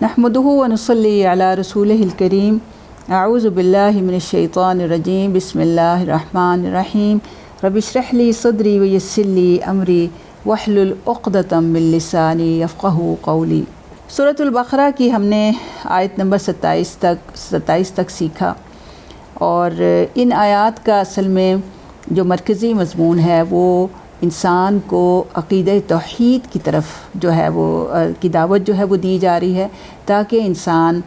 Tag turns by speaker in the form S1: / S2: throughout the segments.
S1: नहमदुहु व नुसल्ली अला रसूलिहिल करीम। अऊज़ु बिल्लाहि मिनश्शैतानिर रजीम। बिस्मिल्लाहिर रहमानिर रहीम। रब्बि इश्रह ली सदरी व यस्सिर ली अमरी वहलुल उक़दतम मिन लिसानी यफ़क़हू क़ौली। सूरतुल बक़रा की हमने आयत नंबर 27 तक सीखा, और इन आयात का असल में जो मरकज़ी मज़मून है वो इंसान को अक़ीदे तौहीद की तरफ जो है वो की दावत जो है वो दी जा रही है, ताकि इंसान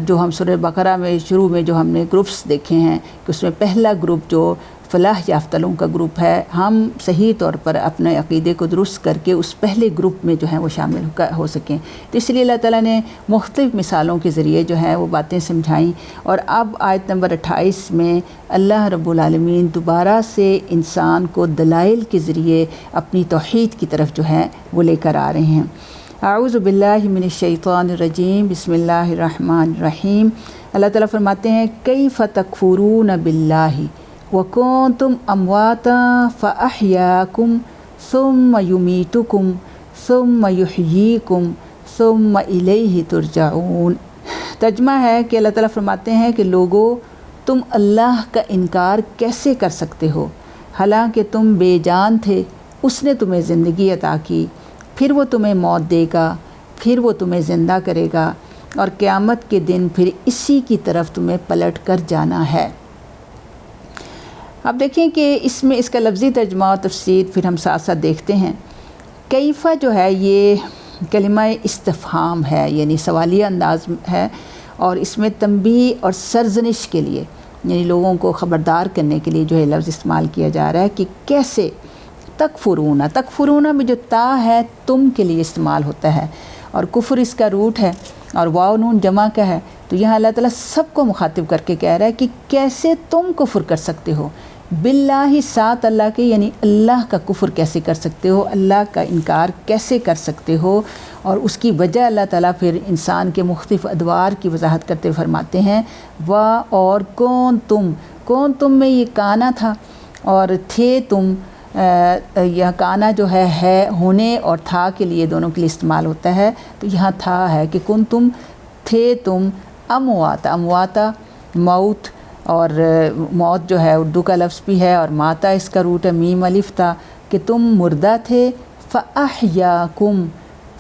S1: जो हम सूरह बक़रा में शुरू में जो हमने ग्रुप्स देखे हैं कि उसमें पहला ग्रुप जो फ़लाह याफ़्ता लोगों का ग्रुप है, हम सही तौर पर अपने अक़ीदे को दुरुस्त करके उस पहले ग्रुप में जो है वो शामिल हो सकें। तो इसलिए अल्लाह ताला ने मुख्तलिफ़ मिसालों के ज़रिए जो है वो बातें समझाईं, और अब आयत नंबर 28 में अल्लाह रब्बुल आलमीन दोबारा से इंसान को दलाइल के ज़रिए अपनी तौहीद की तरफ जो है वो लेकर आ रहे हैं। अऊज़ु बिल्लाहि मिनश्शैतानिर रजीम। बिस्मिल्लाहिर रहमानिर रहीम। अल्लाह ताला फरमाते हैं, कैफ़ तकफ़ुरून बिल्लाहि व कुन्तुम अमवाता फ़अहयाकुम सुम्मा युमीतुकुम सुम्मा युहयीकुम सुम्मा इलैहि तुरजऊन। तर्जुमा है कि अल्लाह ताला फरमाते हैं कि लोगों, तुम अल्लाह का इनकार कैसे कर सकते हो, हालांकि तुम बेजान थे, उसने तुम्हें ज़िंदगी अता की, फिर वो तुम्हें मौत देगा, फिर वो तुम्हें ज़िंदा करेगा, और क़यामत के दिन फिर इसी की तरफ तुम्हें पलट कर जाना है। अब देखें कि इसमें इसका लफ्ज़ी तर्जुमा और तफसीर फिर हम साथ साथ देखते हैं। कैफ़ा जो है ये कलिमा इस्तिफ़हाम है, यानी सवालिया अंदाज है, और इसमें तंबीह और सरजनिश के लिए, यानी लोगों को ख़बरदार करने के लिए जो है लफ्ज़ इस्तेमाल किया जा रहा है कि कैसे तकफ़ुरूना में जो ता है तुम के लिए इस्तेमाल होता है, और कुफ्र इसका रूट है, और वाव नून जमा का है। तो यहाँ अल्लाह ताला सबको मुखातिब करके कह रहा है कि कैसे तुम कुफ्र कर सकते हो बिल्लाहि, साथ अल्लाह के, यानी अल्लाह का कुफ्र कैसे कर सकते हो, अल्लाह का इनकार कैसे कर सकते हो। और उसकी वजह अल्लाह ताला फिर इंसान के मुख्तलिफ़ अदवार की वजाहत करते फरमाते हैं, वाह और कौन तुम में ये काना था और थे तुम। यह काना जो है होने और था के लिए, दोनों के लिए इस्तेमाल होता है। तो यहाँ था है कि कुन तुम थे तुम, अमवाता मौत, और मौत जो है उर्दू का लफ्ज़ भी है, और माता इसका रूट है मीम अलिफ था, कि तुम मुर्दा थे। फ़अहयाकुम,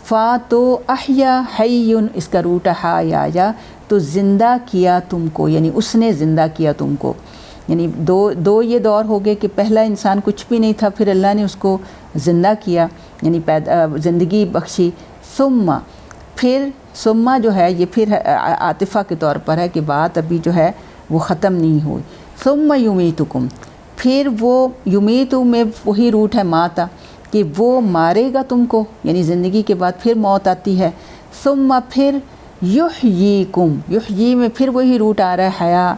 S1: फ़ा तो अहया, हय्युन इसका रूट है हा या, तो ज़िंदा किया तुमको, यानी उसने ज़िंदा किया तुमको। यानी दो ये दौर हो गए कि पहला इंसान कुछ भी नहीं था, फिर अल्लाह ने उसको ज़िंदा किया, यानी ज़िंदगी बख्शी। सुम्मा जो है ये फिर आतिफ़ा के तौर पर है कि बात अभी जो है वो ख़त्म नहीं हुई। सुम्मा युमीतुकुम, फिर वो युमीतु में वही रूट है माता, कि वो मारेगा तुमको, यानी ज़िंदगी के बाद फिर मौत आती है। सुम्मा फिर युहयीकुम, युहयी में फिर वही रूट आ रहा है हया,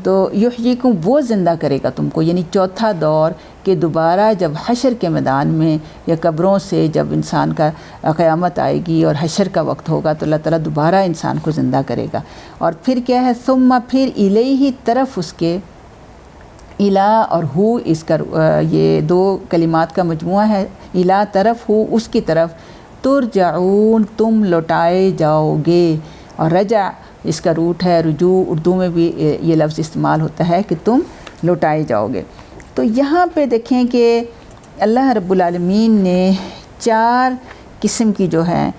S1: तो युहयीकुम वो ज़िंदा करेगा तुमको, यानी चौथा दौर कि दोबारा जब हशर के मैदान में या कब्रों से जब इंसान का क़यामत आएगी और हशर का वक्त होगा, तो अल्लाह ताला दोबारा इंसान को ज़िंदा करेगा। और फिर क्या है, सुम्मा फिर इलैहि तरफ उसके, इला और हु इसका ये दो कलिमात का मजमुआ है, इला तरफ हु उसकी तरफ, तुरजऊन तुम लौटाए जाओगे, और रजा इसका रूट है रुजू, उर्दू में भी ये लफ्ज़ इस्तेमाल होता है कि तुम लौटाए जाओगे। तो यहाँ पे देखें कि अल्लाह रब्बुल आलमीन ने 4 किस्म की जो है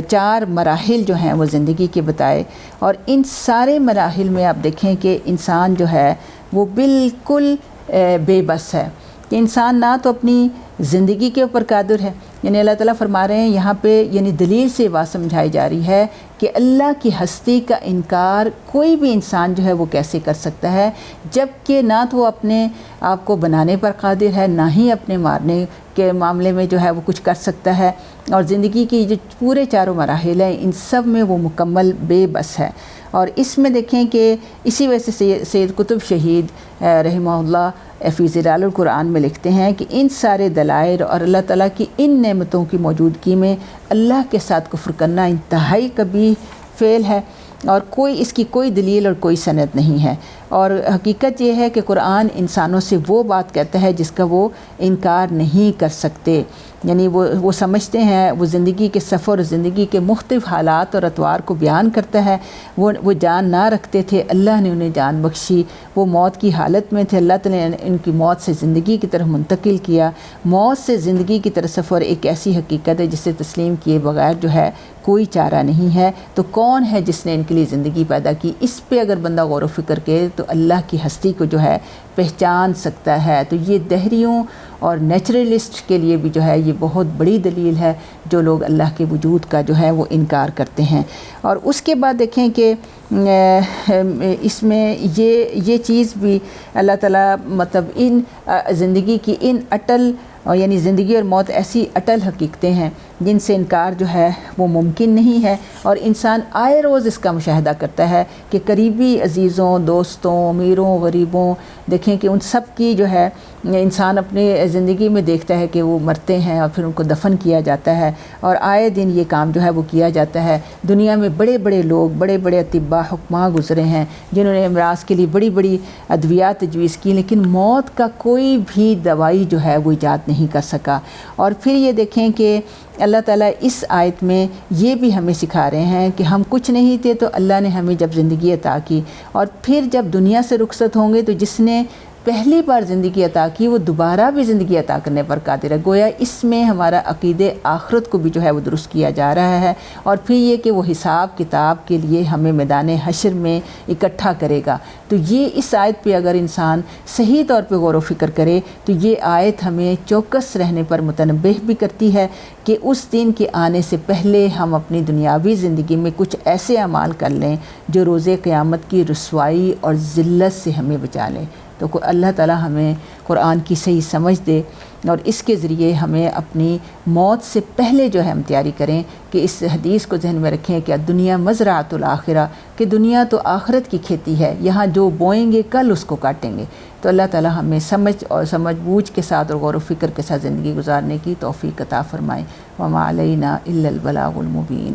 S1: 4 मराहिल जो हैं वो ज़िंदगी के बताए, और इन सारे मराहिल में आप देखें कि इंसान जो है वो बिल्कुल बेबस है, कि इंसान ना तो अपनी ज़िंदगी के ऊपर कादिर है, यानी अल्लाह ताला फरमा रहे हैं यहाँ पे, यानी दलील से बात समझाई जा रही है कि अल्लाह की हस्ती का इनकार कोई भी इंसान जो है वो कैसे कर सकता है, जबकि ना तो वो अपने आप को बनाने पर कादिर है, ना ही अपने मारने के मामले में जो है वो कुछ कर सकता है। और ज़िंदगी की जो पूरे 4 मराहिल हैं, इन सब में वो मुकम्मल बेबस है। और इसमें देखें कि इसी वजह से सैयद कुतुब शहीद रहमहुल्लाह फ़ी ज़िलालुल कुरान में लिखते हैं कि इन सारे दलाइल और अल्लाह ताला की इन नेमतों की मौजूदगी में अल्लाह के साथ कुफ्र करना इंतहाई कबीह फ़ेल है, और इसकी कोई दलील और कोई सनद नहीं है। اور حقیقت یہ ہے کہ قرآن انسانوں سے وہ بات کہتا ہے جس کا وہ انکار نہیں کر سکتے، یعنی وہ سمجھتے ہیں، وہ زندگی کے سفر اور زندگی کے مختلف حالات اور اطوار کو بیان کرتا ہے۔ وہ جان نہ رکھتے تھے، اللہ نے انہیں جان بخشی، وہ موت کی حالت میں تھے، اللہ تعالیٰ نے ان کی موت سے زندگی کی طرف منتقل کیا۔ موت سے زندگی کی طرف سفر ایک ایسی حقیقت ہے جسے تسلیم کیے بغیر جو ہے کوئی چارہ نہیں ہے۔ تو کون ہے جس نے ان کے لیے زندگی پیدا کی؟ اس پہ اگر بندہ غور و فکر کرے تو اللہ کی ہستی کو جو ہے پہچان سکتا ہے۔ تو یہ دہریوں اور نیچرلسٹ کے لیے بھی جو ہے یہ بہت بڑی دلیل ہے، جو لوگ اللہ کے وجود کا جو ہے وہ انکار کرتے ہیں۔ اور اس کے بعد دیکھیں کہ اس میں یہ چیز بھی اللہ تعالیٰ مطلب ان زندگی کی ان اٹل، یعنی زندگی اور موت ایسی اٹل حقیقتیں ہیں جن سے انکار جو ہے وہ ممکن نہیں ہے، اور انسان آئے روز اس کا مشاہدہ کرتا ہے کہ قریبی عزیزوں، دوستوں، امیروں، غریبوں، دیکھیں کہ ان سب کی جو ہے انسان اپنی زندگی میں دیکھتا ہے کہ وہ مرتے ہیں اور پھر ان کو دفن کیا جاتا ہے، اور آئے دن یہ کام جو ہے وہ کیا جاتا ہے۔ دنیا میں بڑے بڑے لوگ، بڑے بڑے اطباء، حکماء گزرے ہیں جنہوں نے امراض کے لیے بڑی بڑی ادویات تجویز کی، لیکن موت کا کوئی بھی دوائی جو ہے وہ ایجاد نہیں کر سکا۔ اور پھر یہ دیکھیں کہ اللہ تعالیٰ اس آیت میں یہ بھی ہمیں سکھا رہے ہیں کہ ہم کچھ نہیں تھے تو اللہ نے ہمیں جب زندگی عطا کی، اور پھر جب دنیا سے رخصت ہوں گے تو جس نے پہلی بار زندگی عطا کی وہ دوبارہ بھی زندگی عطا کرنے پر قادر ہے۔ گویا اس میں ہمارا عقیدہ آخرت کو بھی جو ہے وہ درست کیا جا رہا ہے، اور پھر یہ کہ وہ حساب کتاب کے لیے ہمیں میدان حشر میں اکٹھا کرے گا۔ تو یہ اس آیت پہ اگر انسان صحیح طور پہ غور و فکر کرے تو یہ آیت ہمیں چوکس رہنے پر متنبہ بھی کرتی ہے کہ اس دن کے آنے سے پہلے ہم اپنی دنیاوی زندگی میں کچھ ایسے اعمال کر لیں جو روز قیامت کی رسوائی اور ذلت سے ہمیں بچا لیں۔ تو اللہ تعالیٰ ہمیں قرآن کی صحیح سمجھ دے، اور اس کے ذریعے ہمیں اپنی موت سے پہلے جو ہے ہم تیاری کریں کہ اس حدیث کو ذہن میں رکھیں کہ دنیا مزرعۃ الآخرہ، کہ دنیا تو آخرت کی کھیتی ہے، یہاں جو بوئیں گے کل اس کو کاٹیں گے۔ تو اللہ تعالیٰ ہمیں سمجھ بوجھ کے ساتھ اور غور و فکر کے ساتھ زندگی گزارنے کی توفیق عطا فرمائے۔ وما علینا الا البلاغ المبین۔